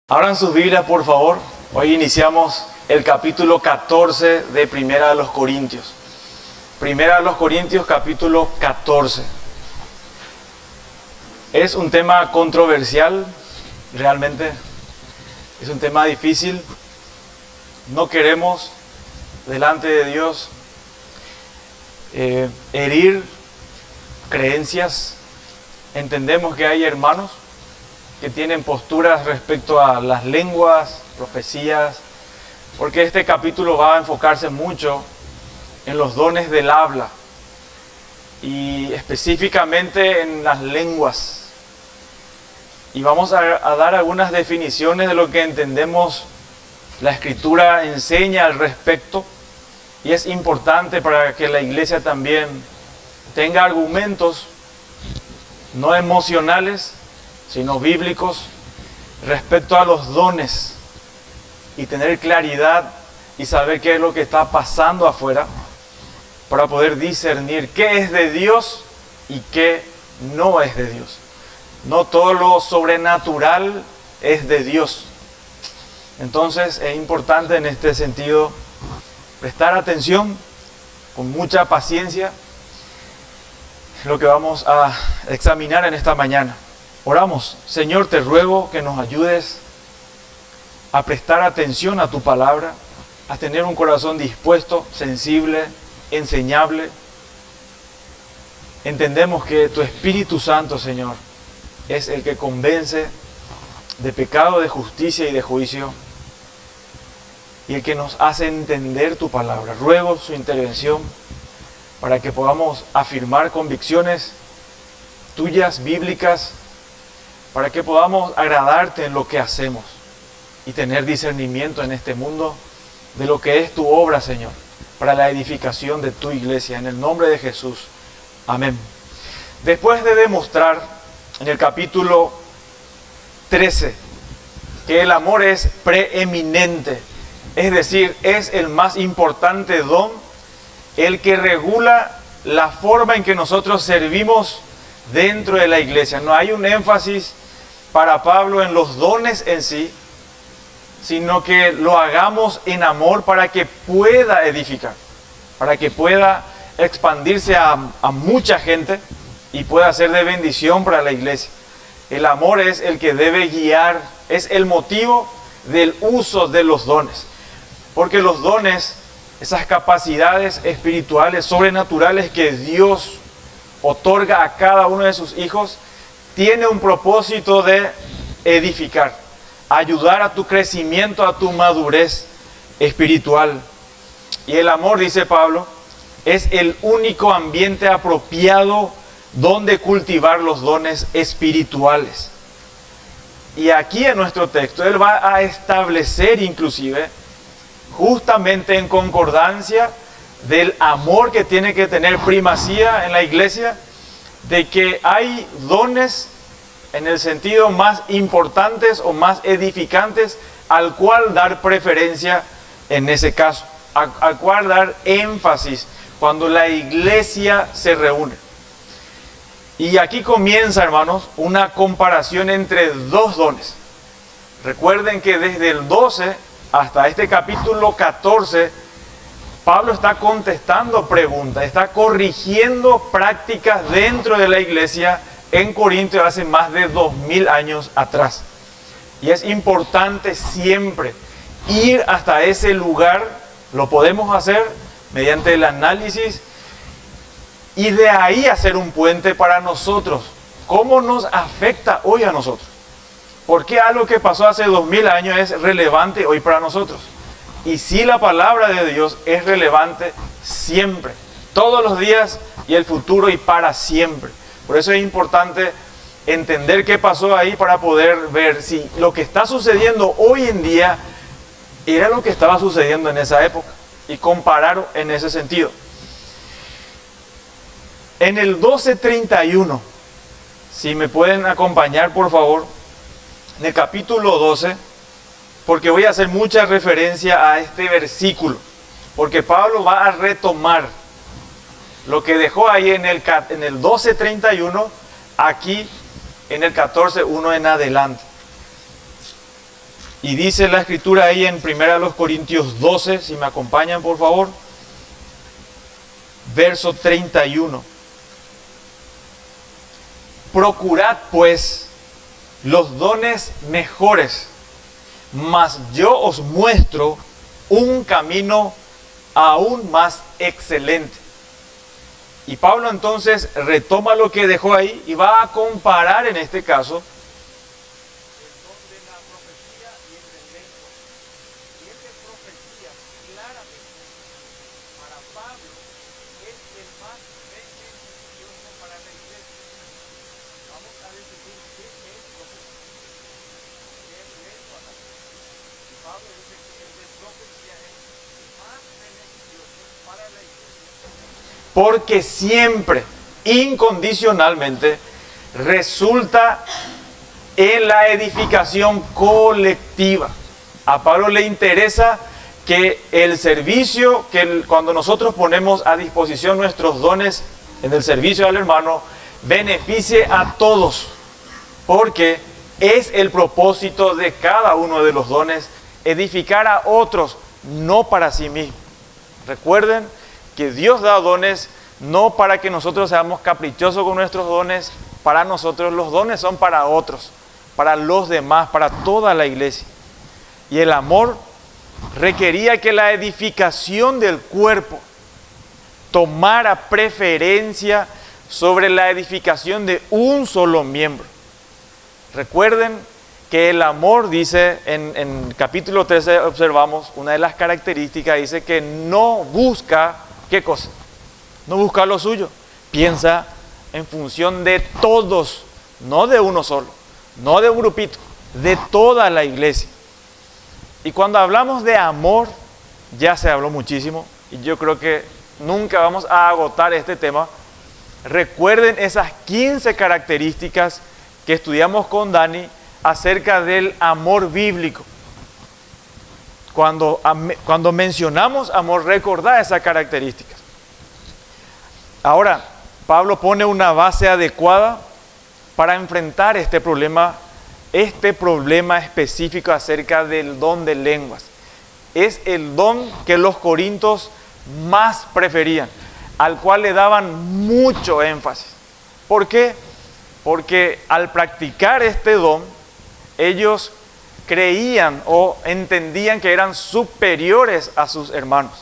Abran sus Biblias, por favor. Hoy iniciamos el capítulo 14 de Primera de los Corintios. Primera de los Corintios, capítulo 14. Es un tema controversial, realmente. Es un tema difícil. No queremos, delante de Dios, herir creencias. Entendemos que hay hermanos que tienen posturas respecto a las lenguas, profecías, porque este capítulo va a enfocarse mucho en los dones del habla y específicamente en las lenguas. Y vamos a dar algunas definiciones de lo que entendemos la Escritura enseña al respecto, y es importante para que la iglesia también tenga argumentos no emocionales, sino bíblicos, respecto a los dones, y tener claridad y saber qué es lo que está pasando afuera, para poder discernir qué es de Dios y qué no es de Dios. No todo lo sobrenatural es de Dios. Entonces es importante en este sentido prestar atención con mucha paciencia lo que vamos a examinar en esta mañana. Oramos. Señor, te ruego que nos ayudes a prestar atención a tu palabra, a tener un corazón dispuesto, sensible, enseñable. Entendemos que tu Espíritu Santo, Señor, es el que convence de pecado, de justicia y de juicio, y el que nos hace entender tu palabra. Ruego su intervención para que podamos afirmar convicciones tuyas, bíblicas, para que podamos agradarte en lo que hacemos y tener discernimiento en este mundo de lo que es tu obra, Señor, para la edificación de tu iglesia. En el nombre de Jesús. Amén. Después de demostrar en el capítulo 13 que el amor es preeminente, es decir, es el más importante don, el que regula la forma en que nosotros servimos dentro de la iglesia. No hay un énfasis para Pablo en los dones en sí, sino que lo hagamos en amor para que pueda edificar, para que pueda expandirse a mucha gente y pueda ser de bendición para la iglesia. El amor es el que debe guiar, es el motivo del uso de los dones, porque los dones, esas capacidades espirituales, sobrenaturales que Dios otorga a cada uno de sus hijos, tiene un propósito de edificar, ayudar a tu crecimiento, a tu madurez espiritual. Y el amor, dice Pablo, es el único ambiente apropiado donde cultivar los dones espirituales. Y aquí en nuestro texto, él va a establecer inclusive, justamente en concordancia del amor que tiene que tener primacía en la iglesia, de que hay dones en el sentido más importantes o más edificantes al cual dar preferencia en ese caso, al cual dar énfasis cuando la iglesia se reúne. Y aquí comienza, hermanos, una comparación entre dos dones. Recuerden que desde el 12 hasta este capítulo 14, Pablo está contestando preguntas, está corrigiendo prácticas dentro de la iglesia en Corinto hace más de 2000 años atrás. Y es importante siempre ir hasta ese lugar. Lo podemos hacer mediante el análisis y de ahí hacer un puente para nosotros. ¿Cómo nos afecta hoy a nosotros? ¿Por qué algo que pasó hace 2000 años es relevante hoy para nosotros? Y si la palabra de Dios es relevante siempre, todos los días y el futuro y para siempre. Por eso es importante entender qué pasó ahí para poder ver si lo que está sucediendo hoy en día era lo que estaba sucediendo en esa época y comparar en ese sentido. En el 12:31, si me pueden acompañar por favor, en el capítulo 12, porque voy a hacer mucha referencia a este versículo, porque Pablo va a retomar lo que dejó ahí en el 12:31, aquí en el 14:1 en adelante. Y dice la escritura ahí en 1 Corintios 12, si me acompañan por favor, verso 31. Procurad pues los dones mejores, mas yo os muestro un camino aún más excelente. Y Pablo entonces retoma lo que dejó ahí y va a comparar en este caso el don de la profecía y el de lengua. Y el de profecía, claramente, para Pablo, es el más beneficioso para la iglesia. Vamos a definir qué es profecía, qué es lengua también. Y Pablo dice que el de profecía es más beneficioso para la iglesia, porque siempre, incondicionalmente, resulta en la edificación colectiva. A Pablo le interesa que el servicio, cuando nosotros ponemos a disposición nuestros dones en el servicio al hermano, beneficie a todos, porque es el propósito de cada uno de los dones, edificar a otros, no para sí mismo. Recuerden que Dios da dones no para que nosotros seamos caprichosos con nuestros dones. Para nosotros los dones son para otros, para los demás, para toda la iglesia. Y el amor requería que la edificación del cuerpo tomara preferencia sobre la edificación de un solo miembro. Recuerden que el amor, dice en capítulo 13, observamos una de las características, dice que no busca, ¿qué cosa? No busca lo suyo, piensa en función de todos, no de uno solo, no de un grupito, de toda la iglesia. Y cuando hablamos de amor, ya se habló muchísimo, y yo creo que nunca vamos a agotar este tema. Recuerden esas 15 características que estudiamos con Dani acerca del amor bíblico. Cuando mencionamos amor, recordad esas características. Ahora, Pablo pone una base adecuada para enfrentar este problema específico acerca del don de lenguas. Es el don que los corintios más preferían, al cual le daban mucho énfasis. ¿Por qué? Porque al practicar este don, ellos creían o entendían que eran superiores a sus hermanos.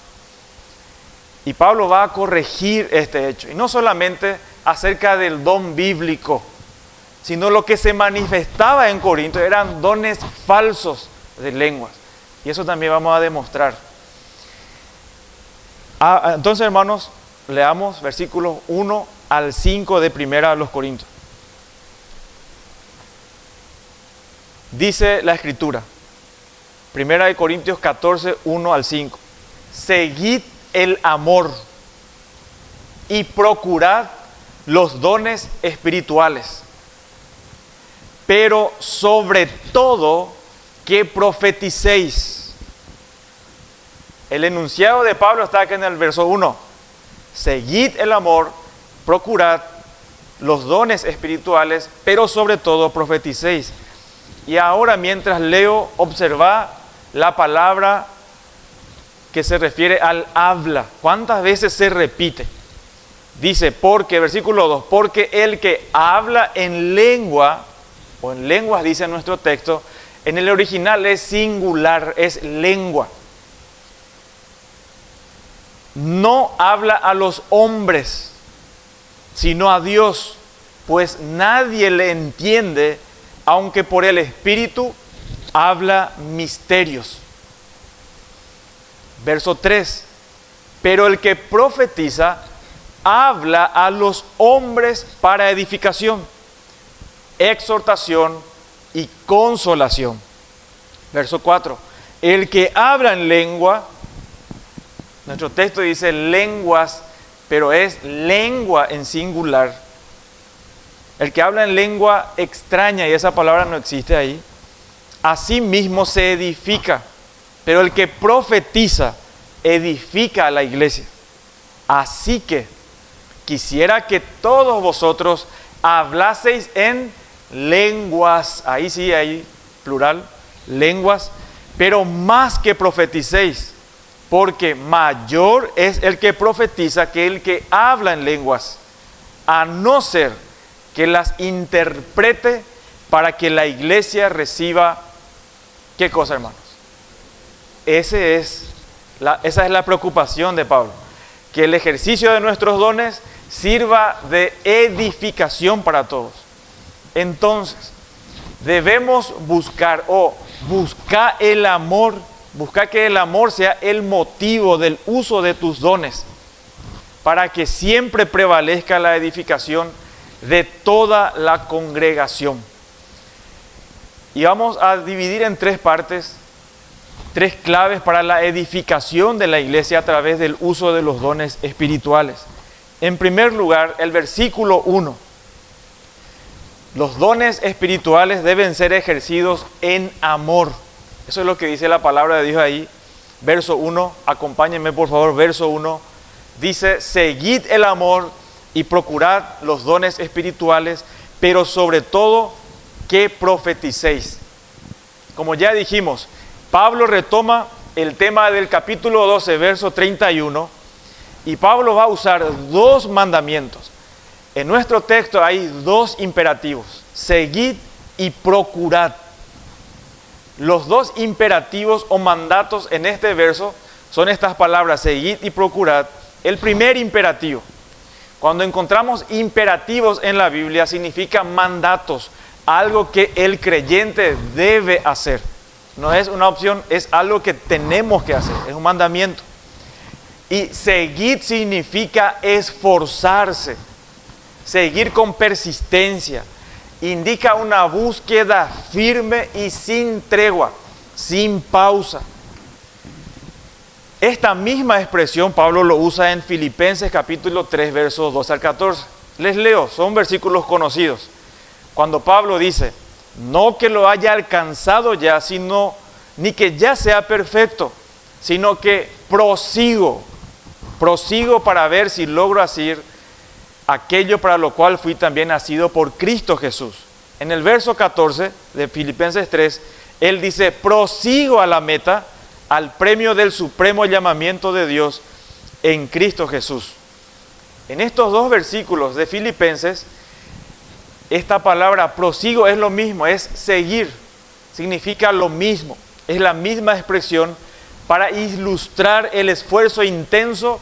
Y Pablo va a corregir este hecho. Y no solamente acerca del don bíblico, sino lo que se manifestaba en Corinto eran dones falsos de lenguas. Y eso también vamos a demostrar. Entonces, hermanos, leamos versículos 1 al 5 de 1 Corintios. Dice la Escritura, 1 Corintios 14, 1 al 5. Seguid el amor y procurad los dones espirituales, pero sobre todo que profeticéis. El enunciado de Pablo está aquí en el verso 1. Seguid el amor, procurad los dones espirituales, pero sobre todo profeticéis. Y ahora, mientras leo, observa la palabra que se refiere al habla. ¿Cuántas veces se repite? Dice, porque, versículo 2, porque el que habla en lengua, o en lenguas dice en nuestro texto, en el original es singular, es lengua. No habla a los hombres, sino a Dios, pues nadie le entiende, aunque por el Espíritu habla misterios. Verso 3, pero el que profetiza habla a los hombres para edificación, exhortación y consolación. Verso 4, el que habla en lengua, nuestro texto dice lenguas, pero es lengua en singular. El que habla en lengua extraña, y esa palabra no existe ahí, así mismo se edifica. Pero el que profetiza edifica a la iglesia. Así que quisiera que todos vosotros hablaseis en lenguas, ahí sí hay plural, lenguas, pero más que profeticéis, porque mayor es el que profetiza que el que habla en lenguas, a no ser que las interprete para que la iglesia reciba, ¿qué cosa, hermanos? Esa es la preocupación de Pablo, que el ejercicio de nuestros dones sirva de edificación para todos. Entonces, debemos buscar el amor, buscar que el amor sea el motivo del uso de tus dones, para que siempre prevalezca la edificación de toda la congregación. Y vamos a dividir en tres partes, tres claves para la edificación de la iglesia a través del uso de los dones espirituales. En primer lugar, el versículo 1. Los dones espirituales deben ser ejercidos en amor. Eso es lo que dice la palabra de Dios ahí. Verso 1, acompáñenme por favor, verso 1. Dice, seguid el amor y procurad los dones espirituales, pero sobre todo que profeticéis. Como ya dijimos, Pablo retoma el tema del capítulo 12, verso 31, y Pablo va a usar dos mandamientos. En nuestro texto hay dos imperativos, seguid y procurad. Los dos imperativos o mandatos en este verso son estas palabras, seguid y procurad. El primer imperativo, cuando encontramos imperativos en la Biblia, significa mandatos, algo que el creyente debe hacer. No es una opción, es algo que tenemos que hacer, es un mandamiento. Y seguir significa esforzarse, seguir con persistencia. Indica una búsqueda firme y sin tregua, sin pausa. Esta misma expresión Pablo lo usa en Filipenses capítulo 3, versos 12 al 14. Les leo, son versículos conocidos. Cuando Pablo dice, no que lo haya alcanzado ya, ni que ya sea perfecto, sino que prosigo para ver si logro hacer aquello para lo cual fui también nacido por Cristo Jesús. En el verso 14 de Filipenses 3, él dice, prosigo a la meta, al premio del supremo llamamiento de Dios en Cristo Jesús. En estos dos versículos de Filipenses, esta palabra prosigo es lo mismo, es seguir, significa lo mismo, es la misma expresión para ilustrar el esfuerzo intenso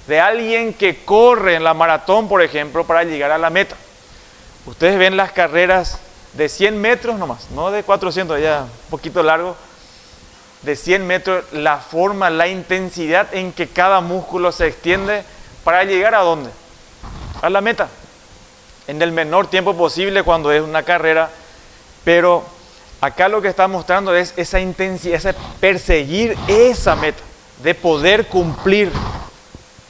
de alguien que corre en la maratón, por ejemplo, para llegar a la meta. Ustedes ven las carreras de 100 metros nomás, no de 400, ya un poquito largo, de 100 metros, la forma, la intensidad en que cada músculo se extiende para llegar a ¿dónde? A la meta. En el menor tiempo posible cuando es una carrera, pero acá lo que está mostrando es esa intensidad, ese perseguir esa meta, de poder cumplir.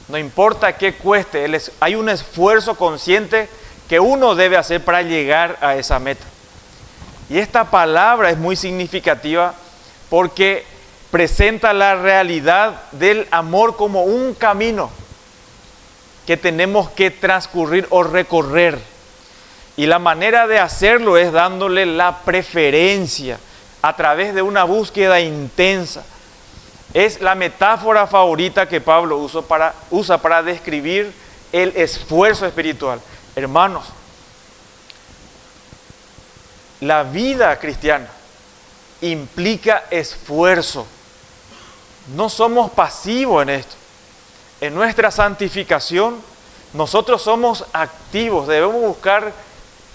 No importa qué cueste, hay un esfuerzo consciente que uno debe hacer para llegar a esa meta. Y esta palabra es muy significativa porque presenta la realidad del amor como un camino que tenemos que transcurrir o recorrer. Y la manera de hacerlo es dándole la preferencia a través de una búsqueda intensa. Es la metáfora favorita que Pablo usa para describir el esfuerzo espiritual. Hermanos, la vida cristiana implica esfuerzo. No somos pasivos en esto. En nuestra santificación, nosotros somos activos, debemos buscar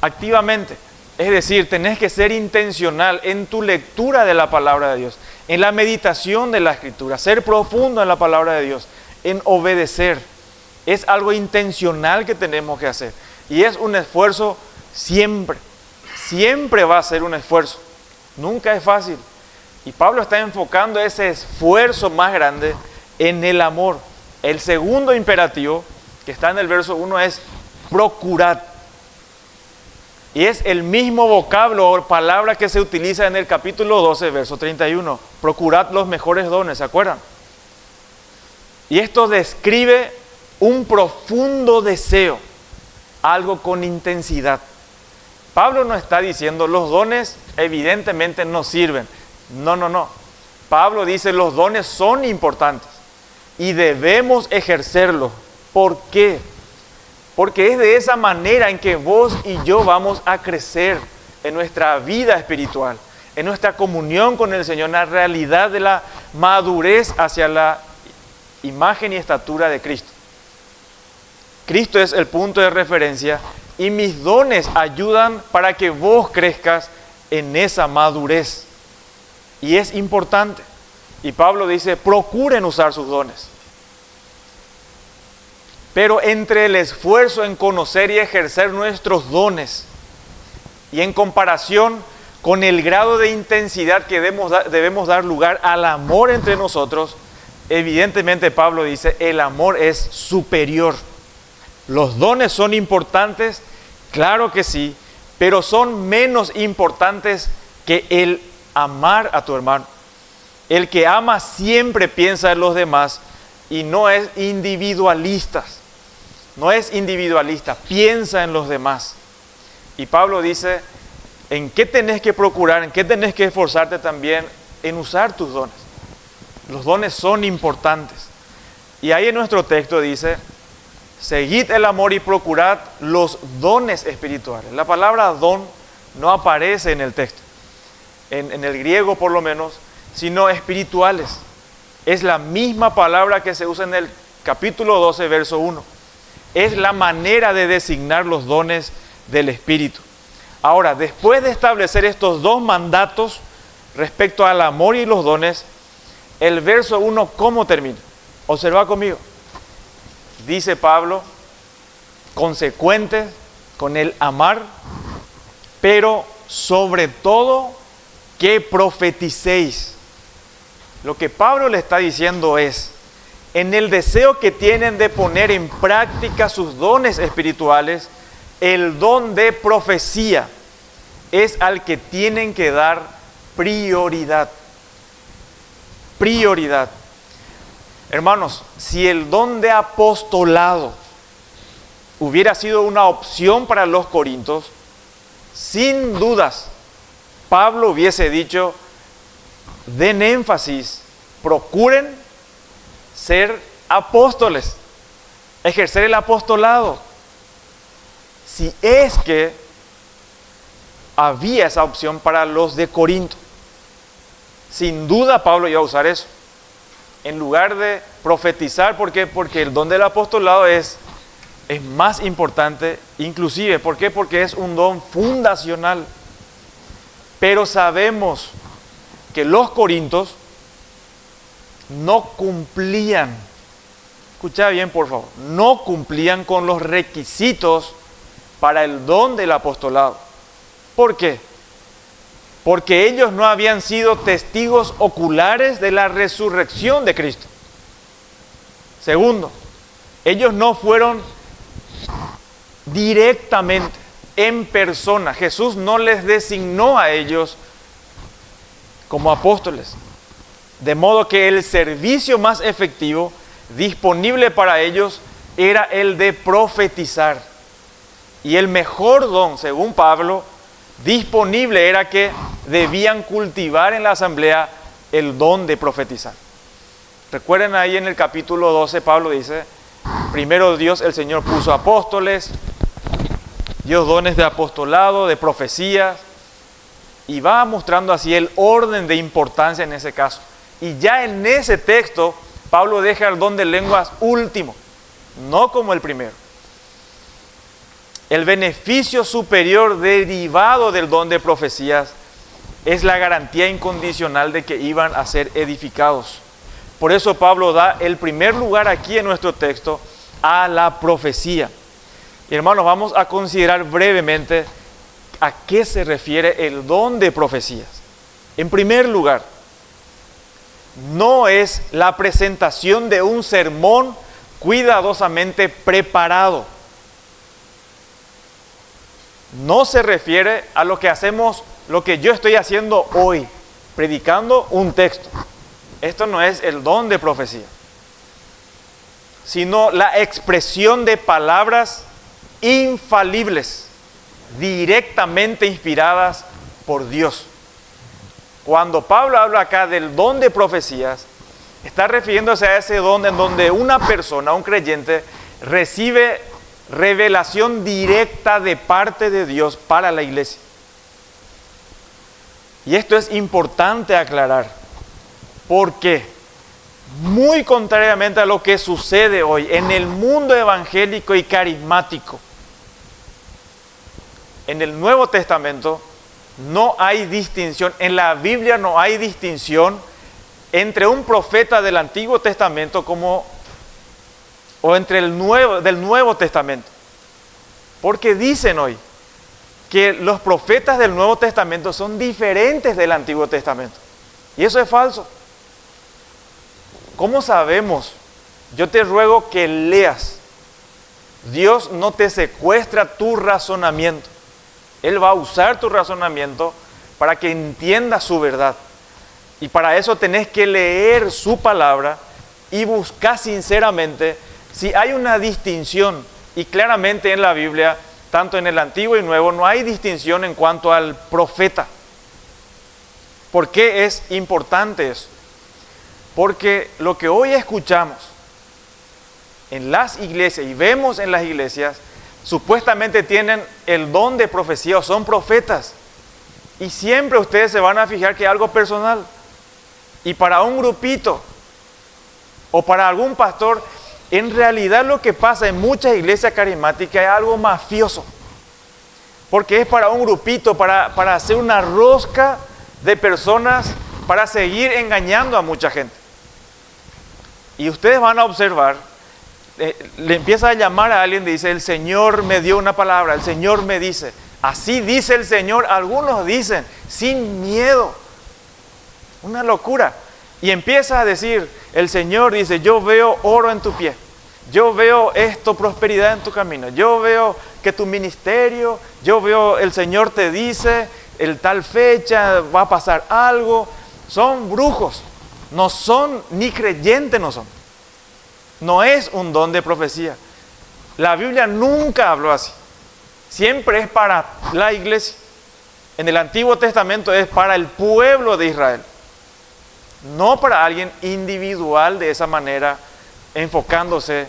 activamente. Es decir, tenés que ser intencional en tu lectura de la palabra de Dios, en la meditación de la Escritura, ser profundo en la palabra de Dios, en obedecer. Es algo intencional que tenemos que hacer. Y es un esfuerzo siempre. Siempre va a ser un esfuerzo. Nunca es fácil. Y Pablo está enfocando ese esfuerzo más grande en el amor. El segundo imperativo, que está en el verso 1, es procurad. Y es el mismo vocablo o palabra que se utiliza en el capítulo 12, verso 31. Procurad los mejores dones, ¿se acuerdan? Y esto describe un profundo deseo, algo con intensidad. Pablo no está diciendo los dones evidentemente no sirven. No. Pablo dice, los dones son importantes y debemos ejercerlos. ¿Por qué? Porque es de esa manera en que vos y yo vamos a crecer en nuestra vida espiritual, en nuestra comunión con el Señor, en la realidad de la madurez hacia la imagen y estatura de Cristo. Cristo es el punto de referencia y mis dones ayudan para que vos crezcas en esa madurez. Y es importante. Y Pablo dice, procuren usar sus dones. Pero entre el esfuerzo en conocer y ejercer nuestros dones y en comparación con el grado de intensidad que debemos dar lugar al amor entre nosotros, evidentemente Pablo dice, el amor es superior. Los dones son importantes, claro que sí, pero son menos importantes que el amar a tu hermano. El que ama siempre piensa en los demás y no es individualista. No es individualista, piensa en los demás. Y Pablo dice, ¿en qué tenés que procurar, en qué tenés que esforzarte también? En usar tus dones. Los dones son importantes. Y ahí en nuestro texto dice, seguid el amor y procurad los dones espirituales. La palabra don no aparece en el texto, en el griego por lo menos, sino espirituales. Es la misma palabra que se usa en el capítulo 12, verso 1. Es la manera de designar los dones del Espíritu. Ahora, después de establecer estos dos mandatos respecto al amor y los dones, el verso 1, ¿cómo termina? Observa conmigo. Dice Pablo, consecuente con el amar, pero sobre todo que profeticéis. Lo que Pablo le está diciendo es, en el deseo que tienen de poner en práctica sus dones espirituales, el don de profecía es al que tienen que dar prioridad. Prioridad. Hermanos, si el don de apostolado hubiera sido una opción para los corintios, sin dudas, Pablo hubiese dicho, den énfasis, procuren ser apóstoles, ejercer el apostolado. Si es que había esa opción para los de Corinto, sin duda Pablo iba a usar eso. En lugar de profetizar, ¿por qué? Porque el don del apostolado es más importante, inclusive, ¿por qué? Porque es un don fundacional. Pero sabemos que los corintios no cumplían, escucha bien por favor, no cumplían con los requisitos para el don del apostolado. ¿Por qué? Porque ellos no habían sido testigos oculares de la resurrección de Cristo. Segundo, ellos no fueron directamente, en persona. Jesús no les designó a ellos como apóstoles. De modo que el servicio más efectivo, disponible para ellos, era el de profetizar. Y el mejor don, según Pablo, disponible era que debían cultivar en la asamblea el don de profetizar. Recuerden ahí en el capítulo 12, Pablo dice, primero Dios, el Señor, puso apóstoles, dio dones de apostolado, de profecías, y va mostrando así el orden de importancia en ese caso. Y ya en ese texto, Pablo deja el don de lenguas último, no como el primero. El beneficio superior derivado del don de profecías es la garantía incondicional de que iban a ser edificados. Por eso Pablo da el primer lugar aquí en nuestro texto a la profecía. Y hermanos, vamos a considerar brevemente a qué se refiere el don de profecías. En primer lugar, no es la presentación de un sermón cuidadosamente preparado. No se refiere a lo que hacemos, lo que yo estoy haciendo hoy, predicando un texto. Esto no es el don de profecía, sino la expresión de palabras infalibles, directamente inspiradas por Dios. Cuando Pablo habla acá del don de profecías, está refiriéndose a ese don en donde una persona, un creyente, recibe revelación directa de parte de Dios para la iglesia. Y esto es importante aclarar, porque muy contrariamente a lo que sucede hoy en el mundo evangélico y carismático, en el Nuevo Testamento no hay distinción, en la Biblia no hay distinción entre un profeta del Antiguo Testamento o entre del Nuevo Testamento. Porque dicen hoy que los profetas del Nuevo Testamento son diferentes del Antiguo Testamento. Y eso es falso. ¿Cómo sabemos? Yo te ruego que leas. Dios no te secuestra tu razonamiento. Él va a usar tu razonamiento para que entiendas su verdad. Y para eso tenés que leer su palabra y buscar sinceramente si hay una distinción. Y claramente en la Biblia, tanto en el Antiguo y Nuevo, no hay distinción en cuanto al profeta. ¿Por qué es importante eso? Porque lo que hoy escuchamos en las iglesias y vemos en las iglesias, supuestamente tienen el don de profecía o son profetas. Y siempre ustedes se van a fijar que es algo personal. Y para un grupito o para algún pastor, en realidad lo que pasa en muchas iglesias carismáticas es algo mafioso. Porque es para un grupito, para hacer una rosca de personas, para seguir engañando a mucha gente. Y ustedes van a observar, le empieza a llamar a alguien y dice, el Señor me dio una palabra, el Señor me dice, así dice el Señor, algunos dicen, sin miedo, una locura. Y empieza a decir, el Señor dice, yo veo oro en tu pie, yo veo prosperidad en tu camino, yo veo que tu ministerio, yo veo, el Señor te dice, en tal fecha va a pasar algo. Son brujos, no son ni creyentes, no son. No es un don de profecía. La Biblia nunca habló así. Siempre es para la iglesia. En el Antiguo Testamento es para el pueblo de Israel. No para alguien individual de esa manera, enfocándose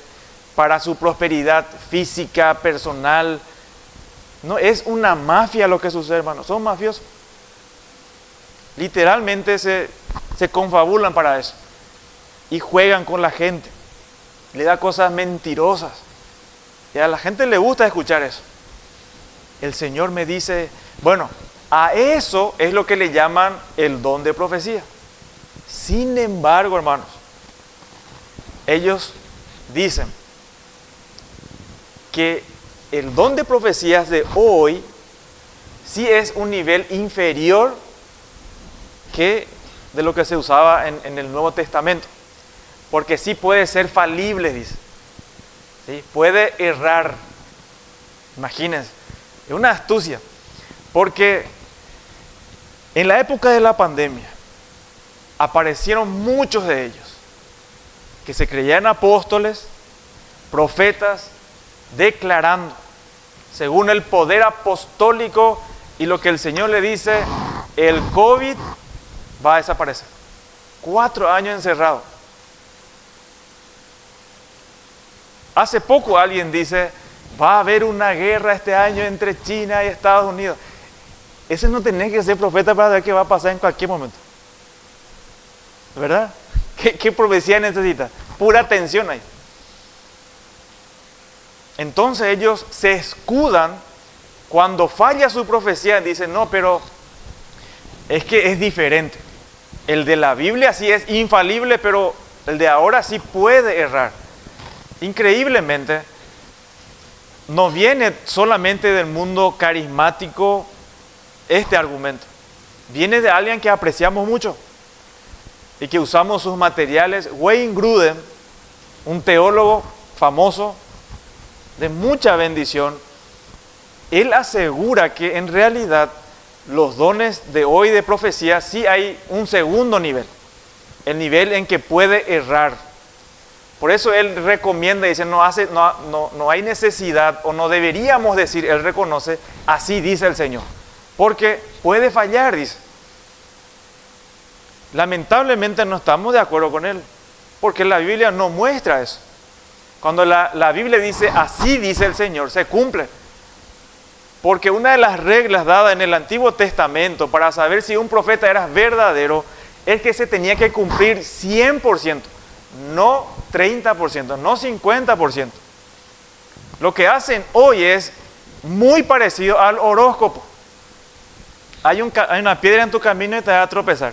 para su prosperidad física, personal. No, es una mafia lo que sucede, hermanos. Son mafiosos. Literalmente se confabulan para eso. Y juegan con la gente. Le da cosas mentirosas. Y a la gente le gusta escuchar eso. El Señor me dice, bueno, a eso es lo que le llaman el don de profecía. Sin embargo, hermanos, ellos dicen que el don de profecías de hoy sí es un nivel inferior que de lo que se usaba en el Nuevo Testamento. Porque sí puede ser falible, dice. ¿Sí? Puede errar. Imagínense. Es una astucia. Porque en la época de la pandemia aparecieron muchos de ellos que se creían apóstoles, profetas, declarando según el poder apostólico y lo que el Señor le dice, el COVID va a desaparecer. 4 años encerrado. Hace poco alguien dice, va a haber una guerra este año entre China y Estados Unidos. Ese no tenés que ser profeta para ver qué va a pasar en cualquier momento. ¿Verdad? ¿Qué profecía necesita? Pura atención ahí. Entonces ellos se escudan cuando falla su profecía. Dicen, no, pero es que es diferente. El de la Biblia sí es infalible, pero el de ahora sí puede errar. Increíblemente, no viene solamente del mundo carismático este argumento. Viene de alguien que apreciamos mucho y que usamos sus materiales. Wayne Grudem, un teólogo famoso de mucha bendición, él asegura que en realidad los dones de hoy de profecía sí hay un segundo nivel, el nivel en que puede errar. Por eso él recomienda y dice, no hay necesidad, o no deberíamos decir, él reconoce, así dice el Señor. Porque puede fallar, dice. Lamentablemente no estamos de acuerdo con él, porque la Biblia no muestra eso. Cuando la Biblia dice, así dice el Señor, se cumple. Porque una de las reglas dadas en el Antiguo Testamento para saber si un profeta era verdadero es que se tenía que cumplir 100%, no 30%, no 50%. Lo que hacen hoy es muy parecido al horóscopo. Hay una piedra en tu camino y te va a tropezar.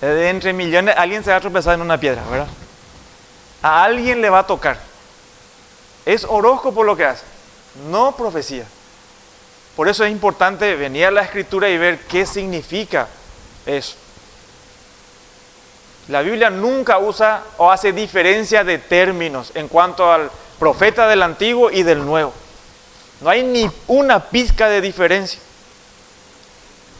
Entre millones, alguien se va a tropezar en una piedra, ¿verdad? A alguien le va a tocar. Es horóscopo lo que hace, no profecía. Por eso es importante venir a la Escritura y ver qué significa eso. La Biblia nunca usa o hace diferencia de términos en cuanto al profeta del Antiguo y del Nuevo. No hay ni una pizca de diferencia.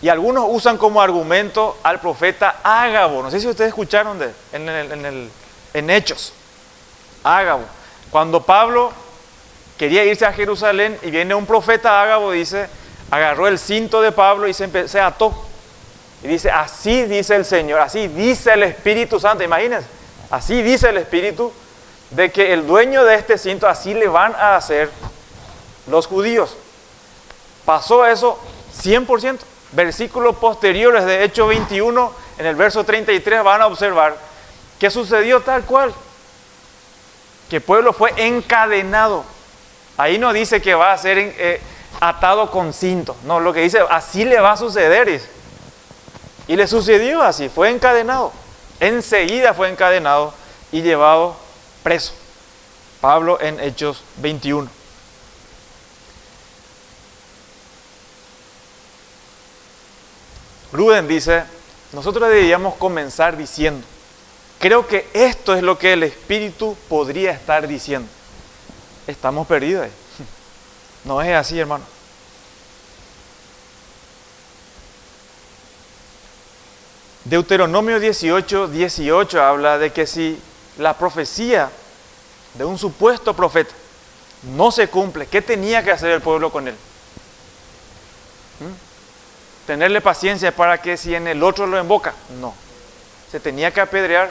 Y algunos usan como argumento al profeta Ágabo. No sé si ustedes escucharon en Hechos. Ágabo. Cuando Pablo quería irse a Jerusalén y viene un profeta Ágabo, dice, agarró el cinto de Pablo y se ató. Y dice, así dice el Señor, así dice el Espíritu Santo. Imagínense, así dice el Espíritu de que el dueño de este cinto, así le van a hacer los judíos. Pasó eso 100%. Versículos posteriores de Hechos 21, en el verso 33, van a observar que sucedió tal cual. Que el pueblo fue encadenado. Ahí no dice que va a ser atado con cinto. No, lo que dice, así le va a suceder. Y le sucedió así, fue encadenado. Enseguida fue encadenado y llevado preso. Pablo en Hechos 21. Gruden dice, nosotros deberíamos comenzar diciendo, creo que esto es lo que el Espíritu podría estar diciendo. Estamos perdidos ahí. No es así, hermano. Deuteronomio 18 habla de que si la profecía de un supuesto profeta no se cumple, ¿qué tenía que hacer el pueblo con él? ¿Tenerle paciencia para que si en el otro lo invoca? No. Se tenía que apedrear.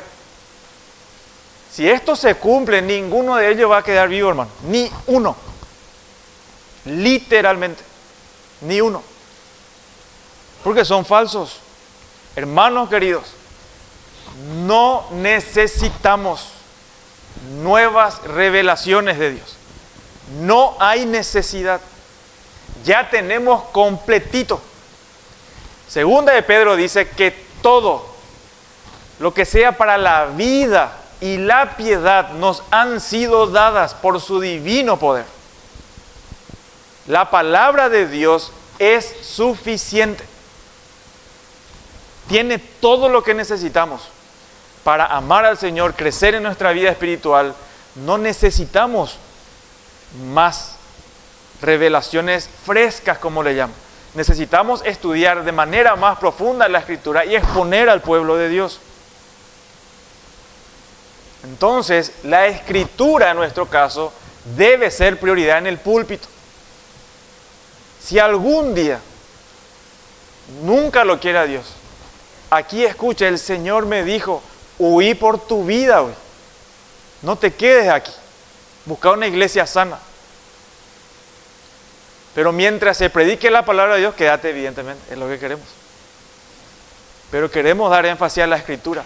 Si esto se cumple, ninguno de ellos va a quedar vivo, hermano. Ni uno. Literalmente. Ni uno. Porque son falsos. Hermanos queridos, no necesitamos nuevas revelaciones de Dios. No hay necesidad. Ya tenemos completito. Segunda de Pedro dice que todo lo que sea para la vida y la piedad nos han sido dadas por su divino poder. La palabra de Dios es suficiente. Tiene todo lo que necesitamos para amar al Señor, crecer en nuestra vida espiritual. No necesitamos más revelaciones frescas, como le llaman. Necesitamos estudiar de manera más profunda la Escritura y exponer al pueblo de Dios. Entonces, la Escritura en nuestro caso debe ser prioridad en el púlpito. Si algún día, nunca lo quiera Dios, aquí escucha, el Señor me dijo, huí por tu vida hoy. No te quedes aquí. Busca una iglesia sana. Pero mientras se predique la palabra de Dios, quédate, evidentemente, es lo que queremos. Pero queremos dar énfasis a la Escritura.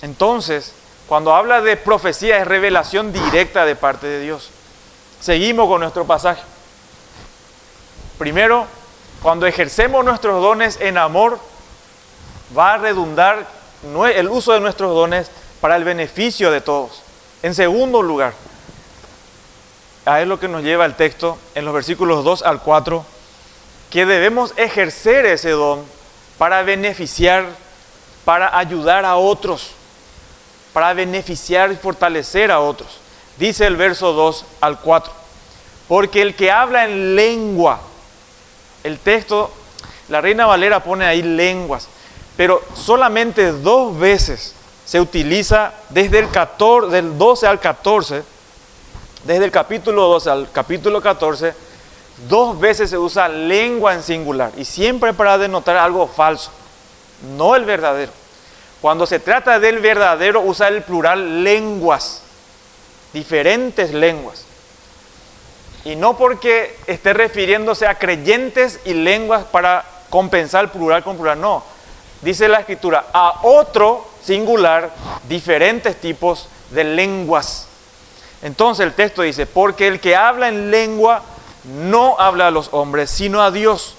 Entonces, cuando habla de profecía, es revelación directa de parte de Dios. Seguimos con nuestro pasaje. Primero, cuando ejercemos nuestros dones en amor, va a redundar el uso de nuestros dones para el beneficio de todos. En segundo lugar, a es lo que nos lleva el texto en los versículos 2 al 4, que debemos ejercer ese don para beneficiar, para ayudar a otros, para beneficiar y fortalecer a otros. Dice el verso 2 al 4, porque el que habla en lengua, el texto, la Reina Valera pone ahí lenguas, pero solamente 2 veces se utiliza desde del 12 al 14, desde el capítulo 12 al capítulo 14, 2 veces se usa lengua en singular, y siempre para denotar algo falso. no el verdadero. Cuando se trata del verdadero, usa el plural lenguas, diferentes lenguas. Y no porque esté refiriéndose a creyentes y lenguas para compensar plural con plural, no. Dice la Escritura, a otro singular, diferentes tipos de lenguas. Entonces el texto dice, porque el que habla en lengua no habla a los hombres, sino a Dios,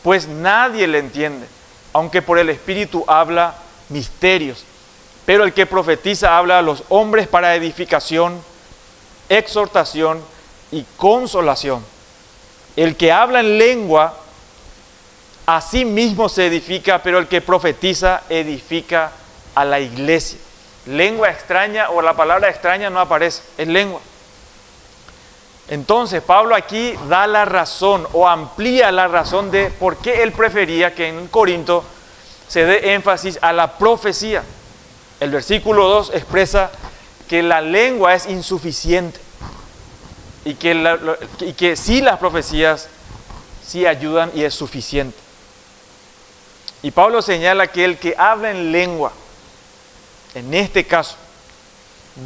pues nadie le entiende, aunque por el Espíritu habla misterios. Pero el que profetiza habla a los hombres para edificación, exhortación y consolación. El que habla en lengua, a sí mismo se edifica, pero el que profetiza edifica a la iglesia. Lengua extraña o la palabra extraña no aparece, es lengua. Entonces Pablo aquí da la razón o amplía la razón de por qué él prefería que en Corinto se dé énfasis a la profecía. El versículo 2 expresa que la lengua es insuficiente y que sí las profecías sí ayudan y es suficiente. Y Pablo señala que el que habla en lengua, en este caso,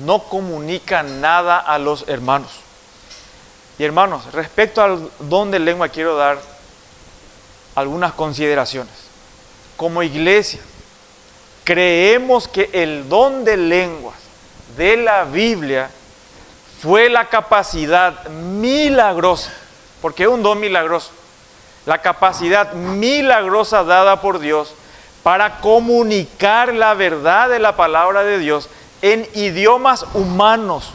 no comunica nada a los hermanos. Y hermanos, respecto al don de lengua quiero dar algunas consideraciones. Como iglesia, creemos que el don de lenguas de la Biblia fue la capacidad milagrosa, porque es un don milagroso, la capacidad milagrosa dada por Dios para comunicar la verdad de la palabra de Dios en idiomas humanos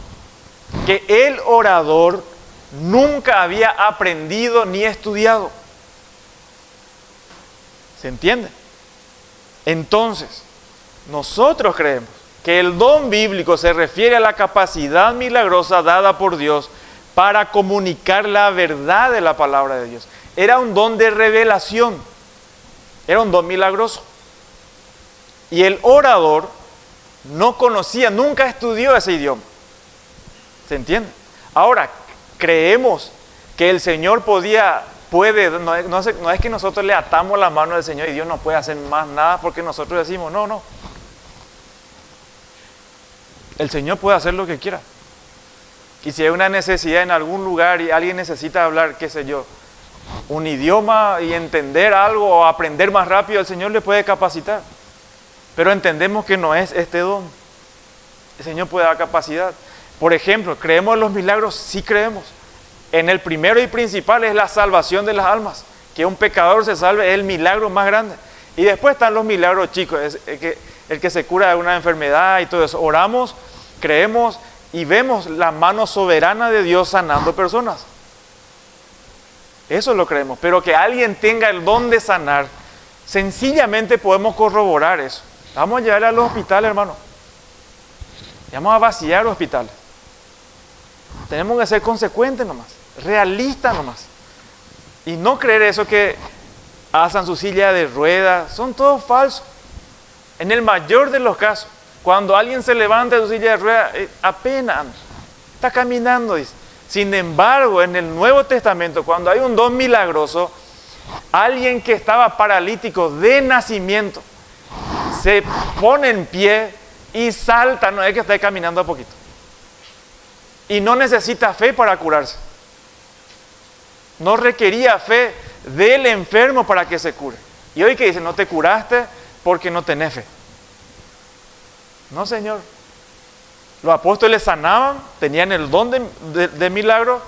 que el orador nunca había aprendido ni estudiado. ¿Se entiende? Entonces, nosotros creemos que el don bíblico se refiere a la capacidad milagrosa dada por Dios para comunicar la verdad de la palabra de Dios. Era un don de revelación, era un don milagroso. Y el orador no conocía, nunca estudió ese idioma. ¿Se entiende? Ahora, creemos que el Señor puede, no es que nosotros le atamos la mano al Señor y Dios no puede hacer más nada porque nosotros decimos, no. El Señor puede hacer lo que quiera. Y si hay una necesidad en algún lugar y alguien necesita hablar, qué sé yo, un idioma y entender algo o aprender más rápido, el Señor le puede capacitar. Pero entendemos que no es este don. El Señor puede dar capacidad. Por ejemplo, ¿creemos en los milagros? Sí creemos. En el primero y principal es la salvación de las almas. Que un pecador se salve es el milagro más grande. Y después están los milagros chicos, el que se cura de una enfermedad y todo eso. Oramos, creemos y vemos la mano soberana de Dios sanando personas. Eso lo creemos. Pero que alguien tenga el don de sanar, sencillamente podemos corroborar eso. Vamos a llevarle a los hospitales, hermano. Vamos a vaciar los hospitales. Tenemos que ser consecuentes nomás, realistas nomás. Y no creer eso que alzan su silla de ruedas, son todos falsos. En el mayor de los casos, cuando alguien se levanta de su silla de ruedas, apenas anda, está caminando, dice. Sin embargo, en el Nuevo Testamento, cuando hay un don milagroso, alguien que estaba paralítico de nacimiento, se pone en pie y salta, no es que esté caminando a poquito. Y no necesita fe para curarse. No requería fe del enfermo para que se cure. Y hoy que dice, no te curaste porque no tenés fe. No, Señor. Los apóstoles sanaban, tenían el don de milagro,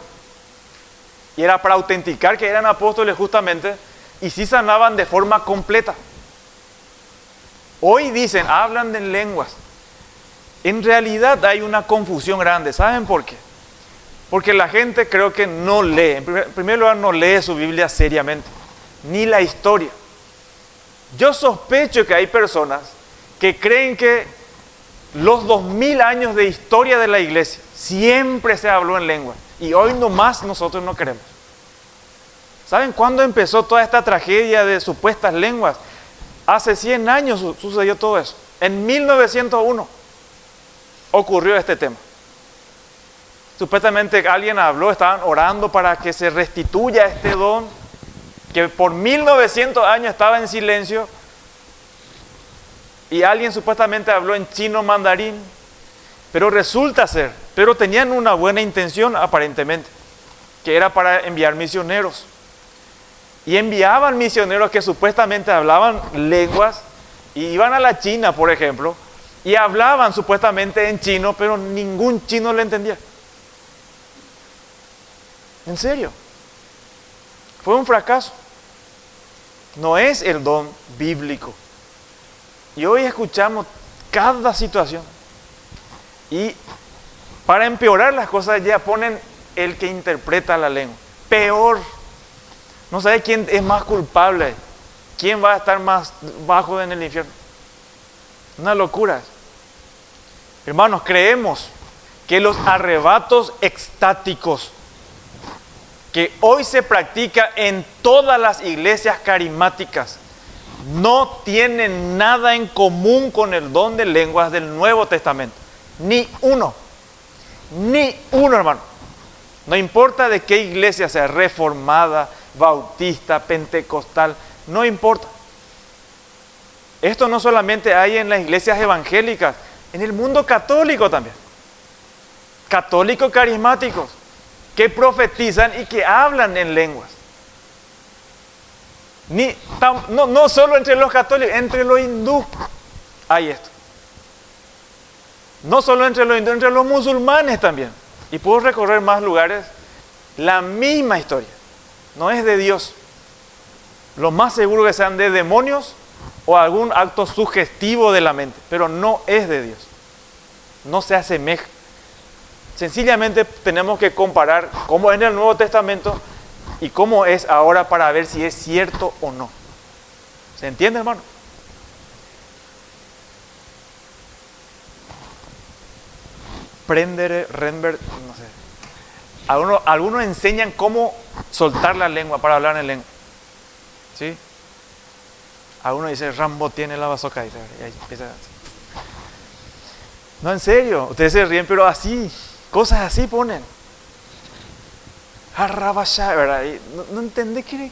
y era para autenticar que eran apóstoles justamente, y sí sanaban de forma completa. Hoy dicen, hablan en lenguas. En realidad hay una confusión grande. ¿Saben por qué? Porque la gente creo que no lee. En primer lugar, no lee su Biblia seriamente, ni la historia. Yo sospecho que hay personas que creen que los 2000 años de historia de la iglesia siempre se habló en lengua. Y hoy nomás nosotros no queremos. ¿Saben cuándo empezó toda esta tragedia de supuestas lenguas? Hace 100 años sucedió todo eso. En 1901 ocurrió este tema. Supuestamente alguien habló, estaban orando para que se restituya este don, que por 1900 años estaba en silencio, y alguien supuestamente habló en chino mandarín, pero resulta ser, pero tenían una buena intención aparentemente, que era para enviar misioneros. Y enviaban misioneros que supuestamente hablaban lenguas y iban a la China, por ejemplo, y hablaban supuestamente en chino, pero ningún chino le entendía. En serio. Fue un fracaso. No es el don bíblico. Y hoy escuchamos cada situación. Y para empeorar las cosas ya ponen el que interpreta la lengua. Peor. No sabe quién es más culpable. ¿Quién va a estar más bajo en el infierno? Una locura. Hermanos, creemos que los arrebatos extáticos que hoy se practica en todas las iglesias carismáticas no tienen nada en común con el don de lenguas del Nuevo Testamento. Ni uno. Ni uno, hermano. No importa de qué iglesia sea, reformada, bautista, pentecostal, no importa. Esto no solamente hay en las iglesias evangélicas, en el mundo católico también. Católicos carismáticos que profetizan y que hablan en lenguas. No solo entre los católicos, entre los hindúes hay esto. No solo entre los hindúes, entre los musulmanes también. Y puedo recorrer más lugares, la misma historia. No es de Dios. Lo más seguro que sean de demonios o algún acto sugestivo de la mente, pero no es de Dios. No se asemeja. Sencillamente tenemos que comparar cómo es en el Nuevo Testamento y cómo es ahora para ver si es cierto o no. ¿Se entiende, hermano? Renberg, no sé. Algunos enseñan cómo soltar la lengua para hablar en lengua. ¿Sí? Algunos dicen, Rambo tiene la bazooka. Y ahí empieza así. No, en serio, ustedes se ríen, pero así, cosas así ponen. Arrabashá, ¿verdad? No entendés que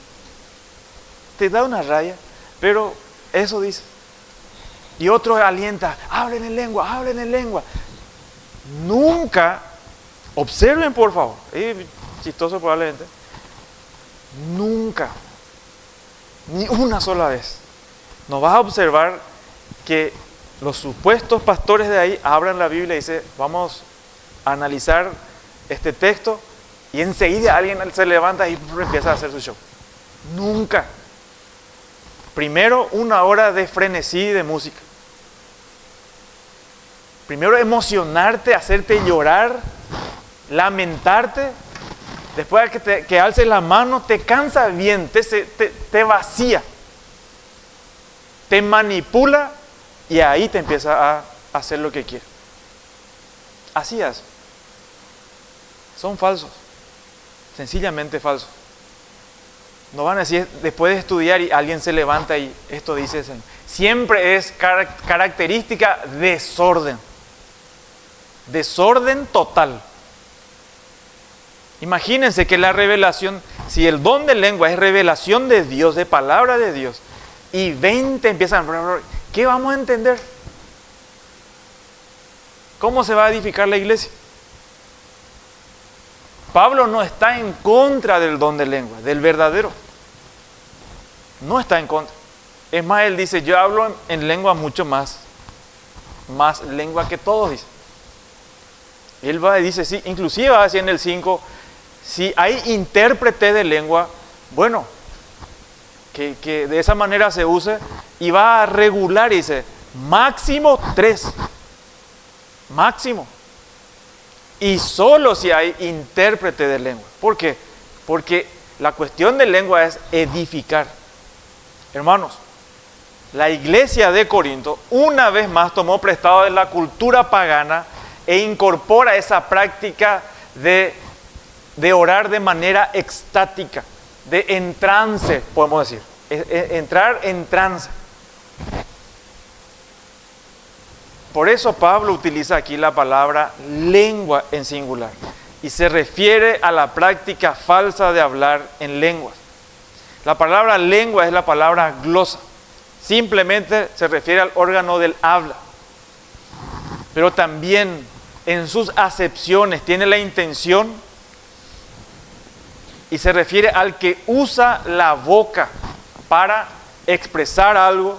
te da una raya, pero eso dice. Y otro alienta, hablen en lengua, hablen en lengua. Nunca, observen por favor, chistoso probablemente, nunca, ni una sola vez, no vas a observar que los supuestos pastores de ahí abran la Biblia y dicen, vamos a analizar este texto, y enseguida alguien se levanta y empieza a hacer su show. Nunca. Primero, una hora de frenesí de música. Primero emocionarte, hacerte llorar, lamentarte. Después que alces la mano, te cansa bien, te vacía, te manipula y ahí te empieza a hacer lo que quiere. Así es. Son falsos, sencillamente falsos. No van a decir, después de estudiar y alguien se levanta y esto dice, siempre es característica desorden. Desorden total. Imagínense que la revelación, si el don de lengua es revelación de Dios, de palabra de Dios, y 20 empiezan, ¿qué vamos a entender? ¿Cómo se va a edificar la iglesia? Pablo no está en contra del don de lengua, del verdadero. No está en contra. Es más, él dice, yo hablo en lengua mucho más lengua que todos, dice. Él va y dice, sí, inclusive va a decir en el 5, si hay intérprete de lengua, bueno, que de esa manera se use, y va a regular, y dice, máximo 3. Máximo. Y solo si hay intérprete de lengua. ¿Por qué? Porque la cuestión de lengua es edificar. Hermanos, la iglesia de Corinto una vez más tomó prestado de la cultura pagana e incorpora esa práctica de orar de manera extática, de en trance, podemos decir, entrar en trance. Por eso Pablo utiliza aquí la palabra lengua en singular y se refiere a la práctica falsa de hablar en lenguas. La palabra lengua es la palabra glosa simplemente se refiere al órgano del habla. Pero también en sus acepciones tiene la intención y se refiere al que usa la boca para expresar algo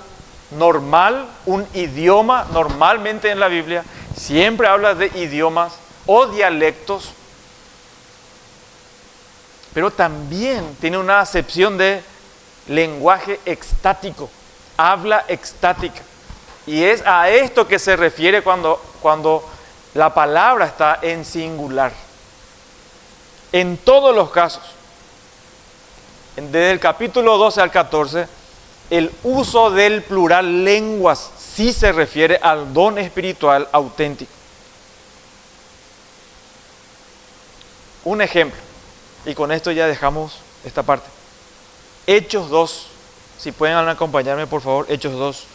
normal, un idioma. Normalmente en la Biblia siempre habla de idiomas o dialectos, pero también tiene una acepción de lenguaje extático, habla extática. Y es a esto que se refiere cuando la palabra está en singular. En todos los casos, desde el capítulo 12 al 14, el uso del plural lenguas sí se refiere al don espiritual auténtico. Un ejemplo, y con esto ya dejamos esta parte. Hechos 2, si pueden acompañarme por favor, Hechos 2.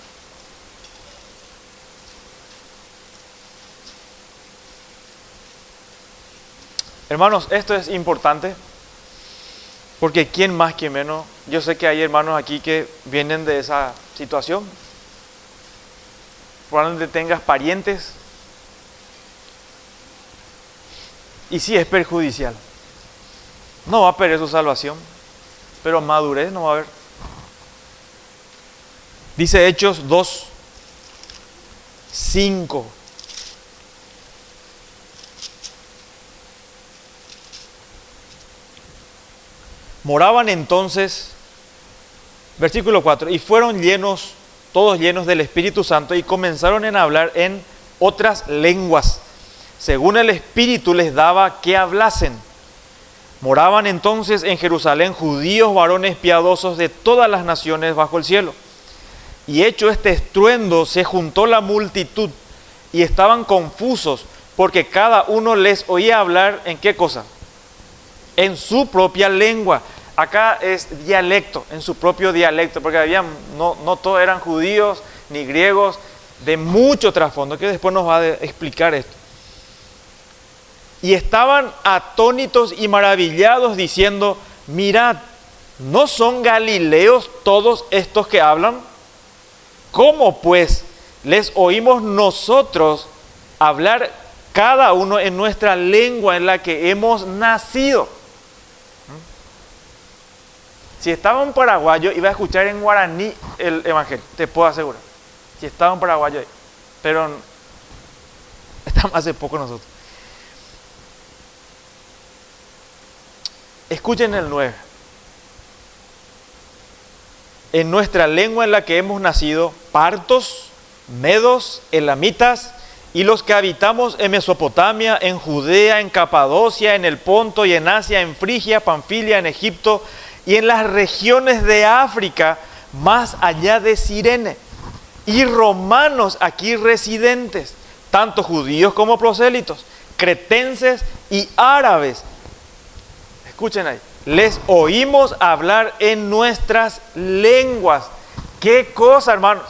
Hermanos, esto es importante, porque quién más, quién menos. Yo sé que hay hermanos aquí que vienen de esa situación. Probablemente tengas parientes. Y sí es perjudicial. No va a perder su salvación, pero madurez no va a haber. Dice Hechos 2, 5. Moraban entonces, versículo 4, y fueron llenos, todos llenos del Espíritu Santo, y comenzaron a hablar en otras lenguas, según el Espíritu les daba que hablasen. Moraban entonces en Jerusalén judíos, varones piadosos de todas las naciones bajo el cielo. Y hecho este estruendo, se juntó la multitud, y estaban confusos, porque cada uno les oía hablar, ¿en qué cosa? En su propia lengua. Acá es dialecto, en su propio dialecto, porque no todos eran judíos ni griegos, de mucho trasfondo, que después nos va a explicar esto. Y estaban atónitos y maravillados diciendo, mirad, ¿no son galileos todos estos que hablan? ¿Cómo pues les oímos nosotros hablar cada uno en nuestra lengua en la que hemos nacido? Si estaba un paraguayo, iba a escuchar en guaraní el evangelio, te puedo asegurar. Si estaba un paraguayo ahí. Pero estamos hace poco nosotros. Escuchen el 9. En nuestra lengua en la que hemos nacido, partos, medos, elamitas, y los que habitamos en Mesopotamia, en Judea, en Capadocia, en el Ponto y en Asia, en Frigia, Panfilia, en Egipto, y en las regiones de África, más allá de Cirene, y romanos aquí residentes, tanto judíos como prosélitos, cretenses y árabes. Escuchen ahí, les oímos hablar en nuestras lenguas. ¿Qué cosa, hermanos?